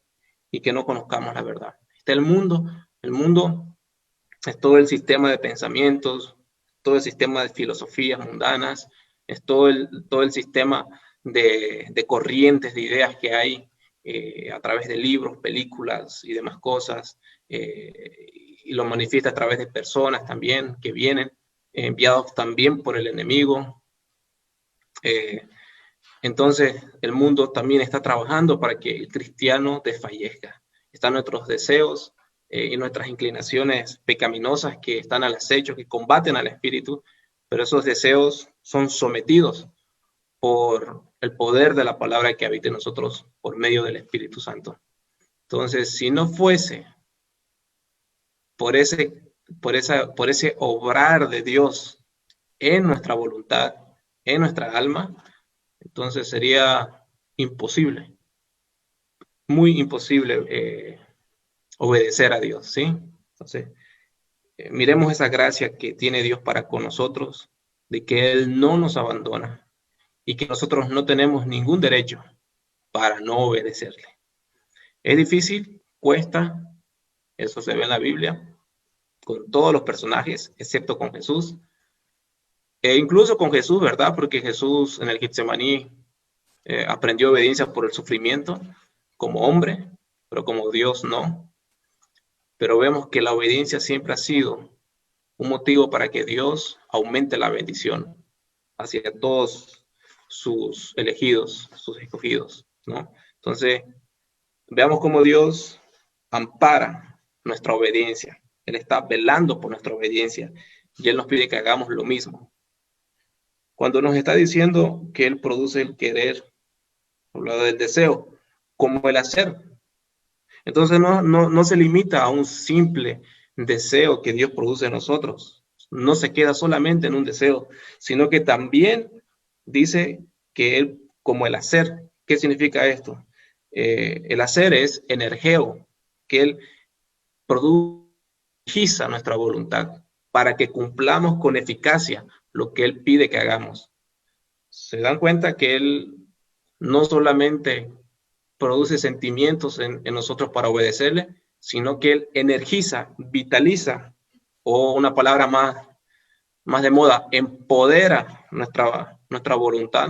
y que no conozcamos la verdad. Está el mundo es todo el sistema de pensamientos, todo el sistema de filosofías mundanas, es todo el sistema de corrientes, de ideas que hay a través de libros, películas y demás cosas, y lo manifiesta a través de personas también que vienen, enviados también por el enemigo. Entonces, el mundo también está trabajando para que el cristiano desfallezca. Están nuestros deseos y nuestras inclinaciones pecaminosas que están al acecho, que combaten al espíritu, pero esos deseos son sometidos por el poder de la palabra que habita en nosotros por medio del Espíritu Santo. Entonces, si no fuese por ese obrar de Dios en nuestra voluntad, en nuestra alma, entonces sería imposible, muy imposible obedecer a Dios, ¿sí? Entonces, miremos esa gracia que tiene Dios para con nosotros, de que Él no nos abandona y que nosotros no tenemos ningún derecho para no obedecerle. Es difícil, cuesta, eso se ve en la Biblia, con todos los personajes, excepto con Jesús. E incluso con Jesús, ¿verdad? Porque Jesús en el Getsemaní aprendió obediencia por el sufrimiento como hombre, pero como Dios no. Pero vemos que la obediencia siempre ha sido un motivo para que Dios aumente la bendición hacia todos sus elegidos, sus escogidos, ¿no? Entonces, veamos cómo Dios ampara nuestra obediencia. Él está velando por nuestra obediencia y Él nos pide que hagamos lo mismo. Cuando nos está diciendo que Él produce el querer, habla del deseo, como el hacer. Entonces no se limita a un simple deseo que Dios produce en nosotros. No se queda solamente en un deseo, sino que también dice que Él, como el hacer. ¿Qué significa esto? El hacer es energeo, que Él produce nuestra voluntad para que cumplamos con eficacia lo que Él pide que hagamos. Se dan cuenta que Él no solamente produce sentimientos en nosotros para obedecerle, sino que Él energiza, vitaliza o una palabra más de moda, empodera nuestra voluntad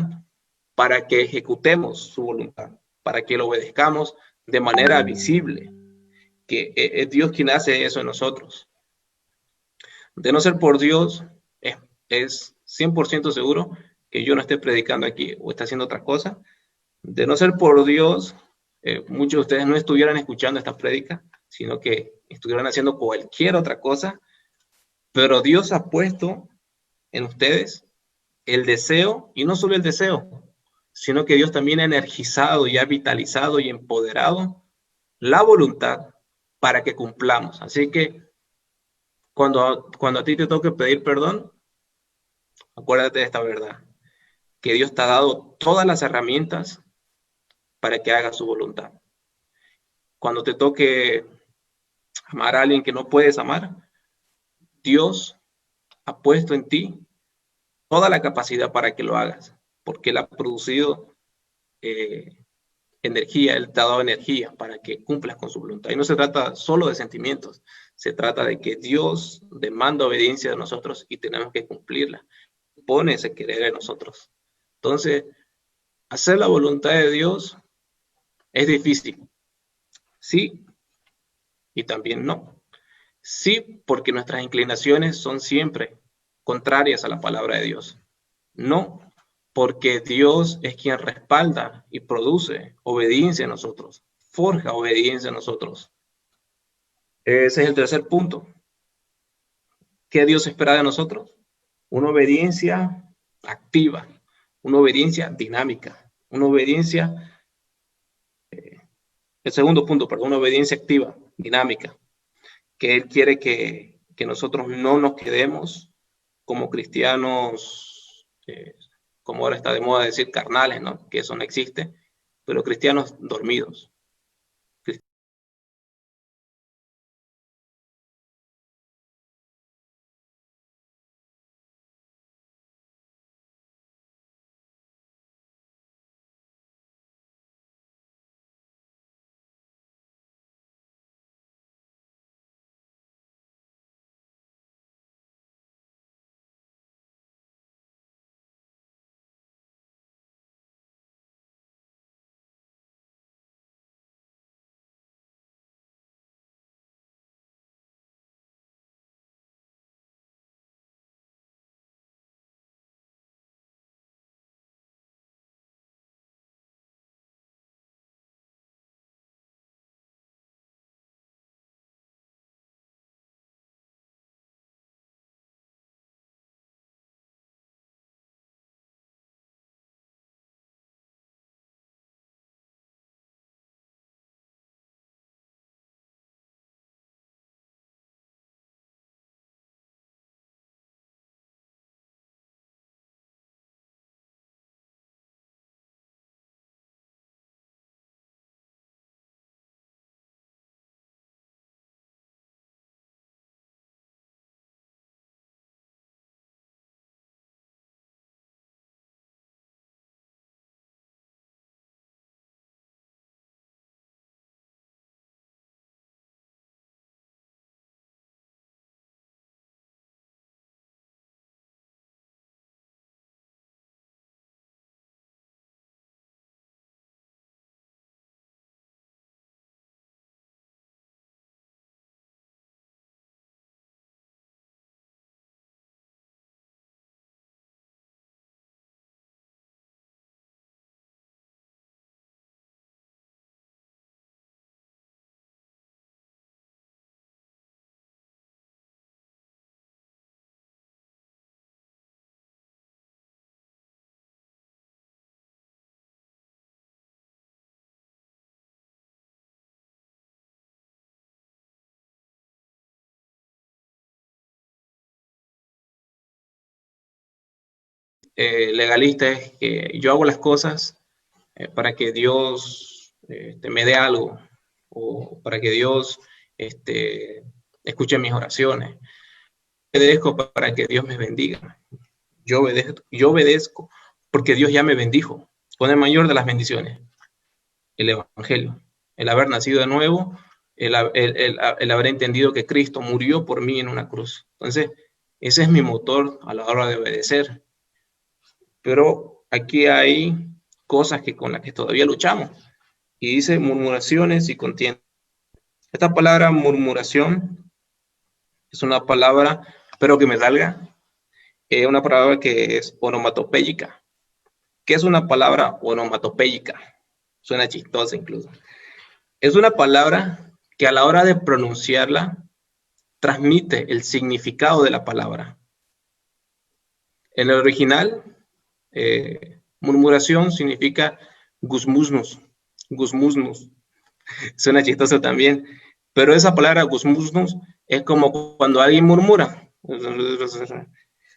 para que ejecutemos su voluntad, para que lo obedezcamos de manera visible, que es Dios quien hace eso en nosotros. De no ser por Dios, es 100% seguro que yo no esté predicando aquí o esté haciendo otra cosa. De no ser por Dios, muchos de ustedes no estuvieran escuchando esta prédica, sino que estuvieran haciendo cualquier otra cosa, pero Dios ha puesto en ustedes el deseo, y no solo el deseo, sino que Dios también ha energizado y ha vitalizado y empoderado la voluntad para que cumplamos. Así que cuando a ti te toque pedir perdón, acuérdate de esta verdad, que Dios te ha dado todas las herramientas para que hagas su voluntad. Cuando te toque amar a alguien que no puedes amar, Dios ha puesto en ti toda la capacidad para que lo hagas, porque Él ha producido energía, Él te ha dado energía para que cumplas con su voluntad. Y no se trata solo de sentimientos, se trata de que Dios demanda obediencia de nosotros y tenemos que cumplirla. Pone ese querer en nosotros. Entonces, hacer la voluntad de Dios es difícil. Sí, y también no. Sí, porque nuestras inclinaciones son siempre contrarias a la palabra de Dios. No, porque Dios es quien respalda y produce obediencia en nosotros, forja obediencia en nosotros. Ese es el tercer punto. ¿Qué Dios espera de nosotros? Una obediencia activa, una obediencia dinámica, una obediencia, el segundo punto, perdón, una obediencia activa, dinámica, que Él quiere que nosotros no nos quedemos como cristianos, como ahora está de moda decir carnales, ¿no? Que eso no existe, pero cristianos dormidos. Legalista es que yo hago las cosas para que Dios me dé algo, o para que Dios escuche mis oraciones. Obedezco para que Dios me bendiga. Yo obedezco porque Dios ya me bendijo con el mayor de las bendiciones, el Evangelio, el haber nacido de nuevo, el haber entendido que Cristo murió por mí en una cruz. Entonces, ese es mi motor a la hora de obedecer. Pero aquí hay cosas con las que todavía luchamos. Y dice murmuraciones y contiendas. Esta palabra murmuración es una palabra, espero que me salga, una palabra que es onomatopéyica. ¿Qué es una palabra onomatopéyica? Suena chistosa incluso. Es una palabra que a la hora de pronunciarla transmite el significado de la palabra. En el original, murmuración significa gusmusnus. Gusmusnus. Suena chistoso también, pero esa palabra gusmusnus es como cuando alguien murmura.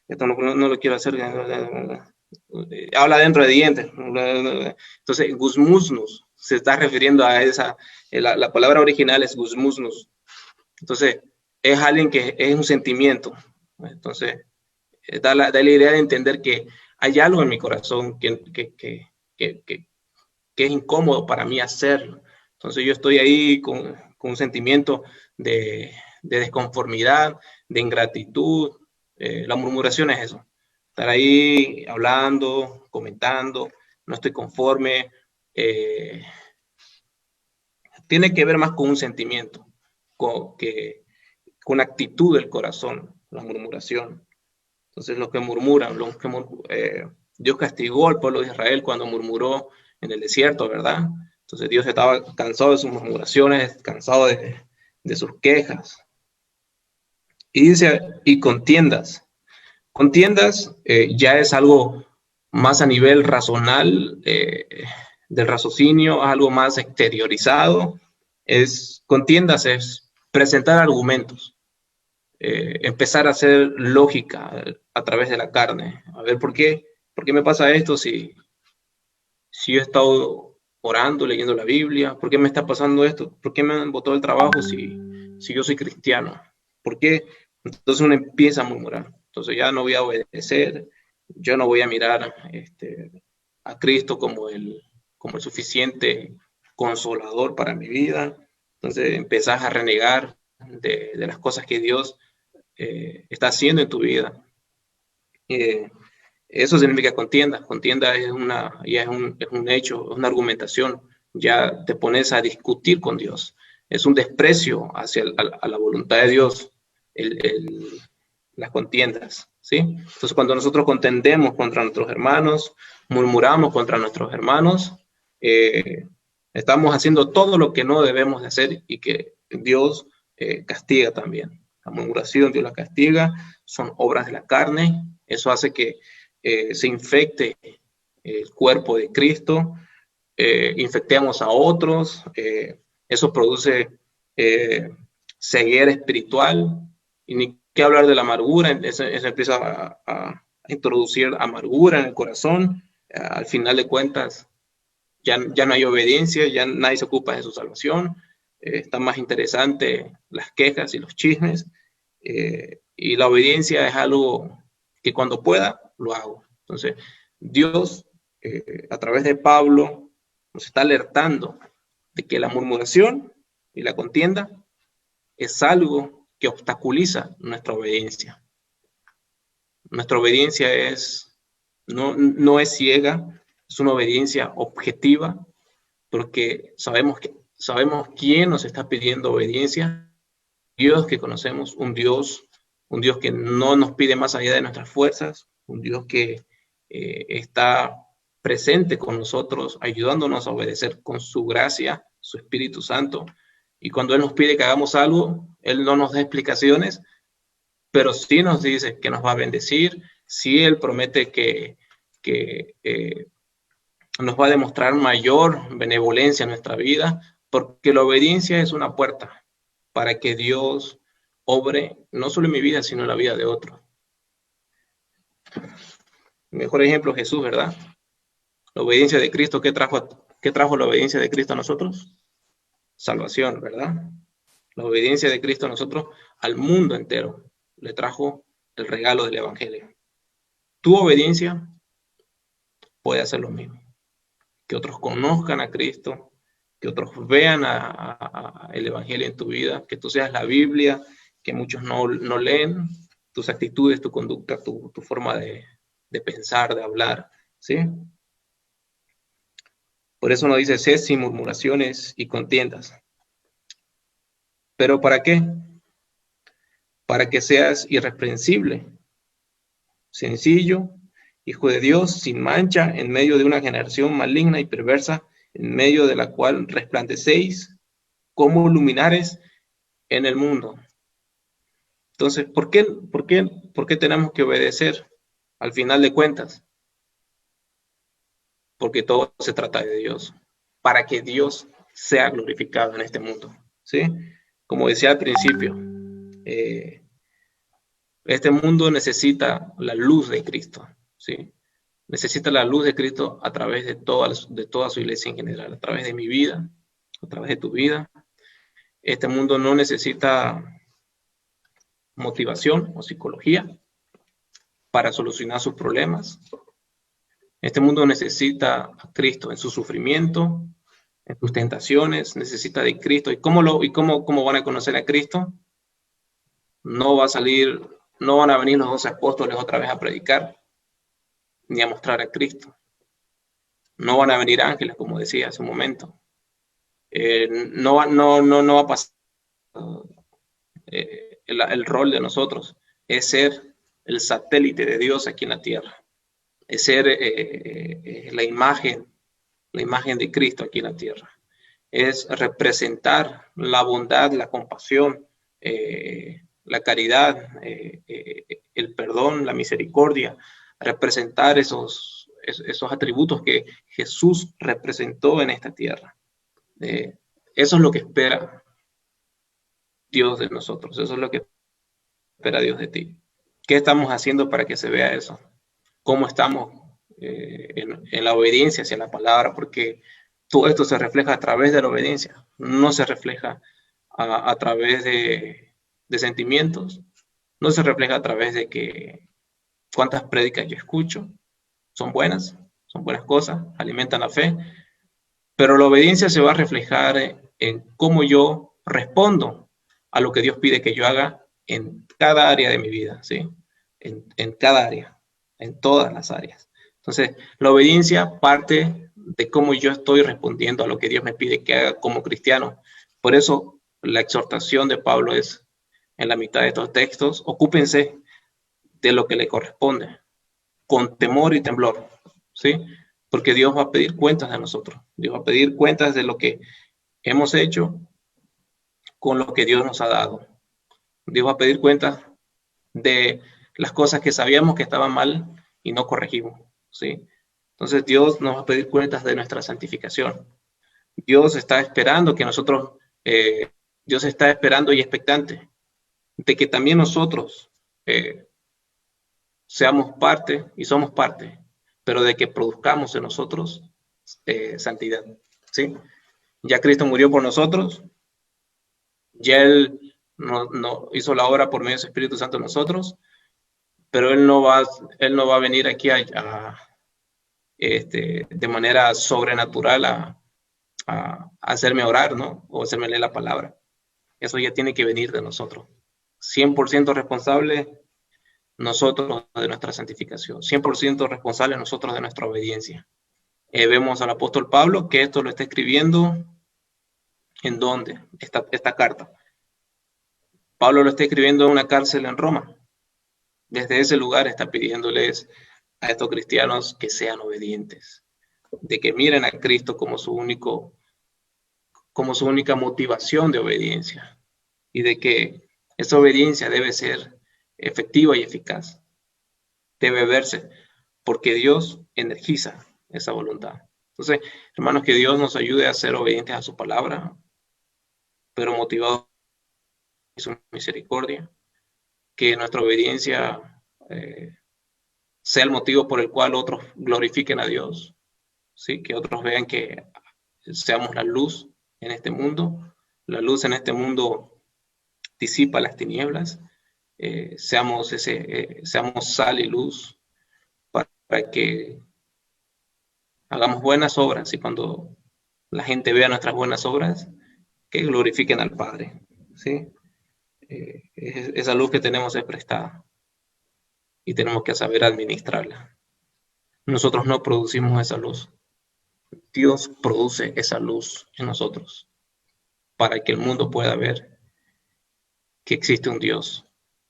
Esto no lo quiero hacer. Habla dentro de dientes. Entonces, gusmusnus se está refiriendo a esa. La palabra original es gusmusnus. Entonces, es alguien que es un sentimiento. Entonces, da la idea de entender que hay algo en mi corazón que es incómodo para mí hacerlo. Entonces yo estoy ahí con un sentimiento de desconformidad, de ingratitud. La murmuración es eso. Estar ahí hablando, comentando, no estoy conforme. Tiene que ver más con un sentimiento, con una actitud del corazón, la murmuración. Entonces los que murmuran, Dios castigó al pueblo de Israel cuando murmuró en el desierto, ¿verdad? Entonces Dios estaba cansado de sus murmuraciones, cansado de sus quejas. Y dice, y contiendas. Contiendas ya es algo más a nivel razonal, del raciocinio, algo más exteriorizado. Contiendas es presentar argumentos, empezar a hacer lógica a través de la carne. A ver, ¿por qué me pasa esto si yo he estado orando, leyendo la Biblia? ¿Por qué me está pasando esto? ¿Por qué me han botado el trabajo si yo soy cristiano? ¿Por qué? Entonces uno empieza a murmurar. Entonces ya no voy a obedecer, yo no voy a mirar a Cristo como el suficiente consolador para mi vida. Entonces empezás a renegar de las cosas que Dios está haciendo en tu vida. Eso significa contienda. Contienda es un hecho, es una argumentación. Ya te pones a discutir con Dios. Es un desprecio hacia la voluntad de Dios, las contiendas, ¿sí? Entonces, cuando nosotros contendemos contra nuestros hermanos, murmuramos contra nuestros hermanos, estamos haciendo todo lo que no debemos de hacer y que Dios castiga también. La murmuración, Dios la castiga, son obras de la carne. Eso hace que se infecte el cuerpo de Cristo, infectemos a otros, eso produce ceguera espiritual, y ni qué hablar de la amargura. Eso empieza a introducir amargura en el corazón. Al final de cuentas, ya no hay obediencia, ya nadie se ocupa de su salvación, está más interesante las quejas y los chismes, y la obediencia es algo que cuando pueda, lo hago. Entonces, Dios, a través de Pablo, nos está alertando de que la murmuración y la contienda es algo que obstaculiza nuestra obediencia. Nuestra obediencia no es ciega, es una obediencia objetiva, porque sabemos quién nos está pidiendo obediencia. Dios que conocemos, un Dios que no nos pide más allá de nuestras fuerzas, un Dios que está presente con nosotros, ayudándonos a obedecer con su gracia, su Espíritu Santo. Y cuando Él nos pide que hagamos algo, Él no nos da explicaciones, pero sí nos dice que nos va a bendecir, sí Él promete que nos va a demostrar mayor benevolencia en nuestra vida, porque la obediencia es una puerta para que Dios obre no solo en mi vida, sino en la vida de otros. Mejor ejemplo, Jesús, ¿verdad? La obediencia de Cristo, ¿qué trajo la obediencia de Cristo a nosotros? Salvación, ¿verdad? La obediencia de Cristo a nosotros, al mundo entero, le trajo el regalo del Evangelio. Tu obediencia puede hacer lo mismo. Que otros conozcan a Cristo, que otros vean el Evangelio en tu vida, que tú seas la Biblia, que muchos no leen, tus actitudes, tu conducta, tu forma de pensar, de hablar, ¿sí? Por eso nos dice, sed sin murmuraciones y contiendas. ¿Pero para qué? Para que seas irreprensible, sencillo, hijo de Dios, sin mancha, en medio de una generación maligna y perversa, en medio de la cual resplandecéis como luminares en el mundo. Entonces, ¿por qué tenemos que obedecer al final de cuentas? Porque todo se trata de Dios, para que Dios sea glorificado en este mundo, ¿sí? Como decía al principio, este mundo necesita la luz de Cristo, ¿sí? Necesita la luz de Cristo a través de toda su iglesia en general, a través de mi vida, a través de tu vida. Este mundo no necesita motivación o psicología para solucionar sus problemas. Este mundo necesita a Cristo en su sufrimiento, en sus tentaciones, necesita de Cristo. ¿Y cómo van a conocer a Cristo? No van a venir los 12 apóstoles otra vez a predicar, ni a mostrar a Cristo. No van a venir ángeles, como decía hace un momento. No va a pasar el rol de nosotros. Es ser el satélite de Dios aquí en la tierra. Es ser la imagen de Cristo aquí en la tierra. Es representar la bondad, la compasión, la caridad, el perdón, la misericordia, representar esos atributos que Jesús representó en esta tierra. Eso es lo que espera Dios de nosotros, eso es lo que espera Dios de ti. ¿Qué estamos haciendo para que se vea eso? ¿Cómo estamos en la obediencia hacia la palabra? Porque todo esto se refleja a través de la obediencia, no se refleja a través de sentimientos, no se refleja a través de que cuántas prédicas yo escucho, son buenas cosas, alimentan la fe, pero la obediencia se va a reflejar en cómo yo respondo a lo que Dios pide que yo haga en cada área de mi vida, ¿sí? En cada área, en todas las áreas. Entonces, la obediencia parte de cómo yo estoy respondiendo a lo que Dios me pide que haga como cristiano. Por eso, la exhortación de Pablo es, en la mitad de estos textos, ocúpense de lo que le corresponde, con temor y temblor, ¿sí? Porque Dios va a pedir cuentas de nosotros. Dios va a pedir cuentas de lo que hemos hecho con lo que Dios nos ha dado. Dios va a pedir cuentas de las cosas que sabíamos que estaban mal y no corregimos, ¿sí? Entonces Dios nos va a pedir cuentas de nuestra santificación. Dios está esperando que nosotros, Dios está esperando y expectante de que también nosotros seamos parte y somos parte, pero de que produzcamos en nosotros santidad, ¿sí? Ya Cristo murió por nosotros, ya Él no hizo la obra por medio de su Espíritu Santo en nosotros, pero Él no va a venir aquí de manera sobrenatural a hacerme orar, ¿no? O hacerme leer la palabra. Eso ya tiene que venir de nosotros. 100% responsable nosotros de nuestra santificación, 100% responsable nosotros de nuestra obediencia. Vemos al apóstol Pablo que esto lo está escribiendo. ¿En dónde? Esta carta. Pablo lo está escribiendo en una cárcel en Roma. Desde ese lugar está pidiéndoles a estos cristianos que sean obedientes, de que miren a Cristo como su única motivación de obediencia, y de que esa obediencia debe ser efectiva y eficaz. Debe verse, porque Dios energiza esa voluntad. Entonces, hermanos, que Dios nos ayude a ser obedientes a su palabra, pero motivados por su misericordia, que nuestra obediencia sea el motivo por el cual otros glorifiquen a Dios, ¿sí? Que otros vean que seamos la luz en este mundo. La luz en este mundo disipa las tinieblas. Seamos sal y luz para que hagamos buenas obras, y cuando la gente vea nuestras buenas obras, que glorifiquen al Padre, ¿sí? Esa luz que tenemos es prestada y tenemos que saber administrarla. Nosotros no producimos esa luz. Dios produce esa luz en nosotros para que el mundo pueda ver que existe un Dios,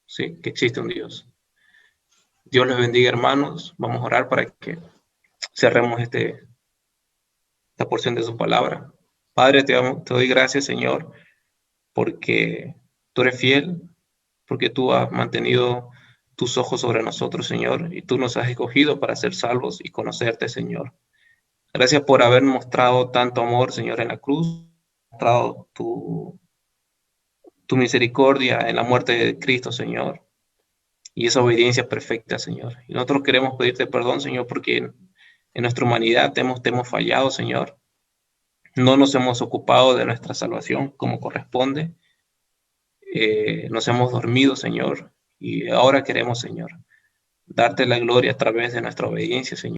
¿sí? Que existe un Dios. Dios les bendiga, hermanos. Vamos a orar para que cerremos esta porción de su palabra. Padre, te doy gracias, Señor, porque tú eres fiel, porque tú has mantenido tus ojos sobre nosotros, Señor, y tú nos has escogido para ser salvos y conocerte, Señor. Gracias por haber mostrado tanto amor, Señor, en la cruz, mostrado tu misericordia en la muerte de Cristo, Señor, y esa obediencia perfecta, Señor. Y nosotros queremos pedirte perdón, Señor, porque en nuestra humanidad te hemos fallado, Señor. No nos hemos ocupado de nuestra salvación como corresponde. Nos hemos dormido, Señor, y ahora queremos, Señor, darte la gloria a través de nuestra obediencia, Señor.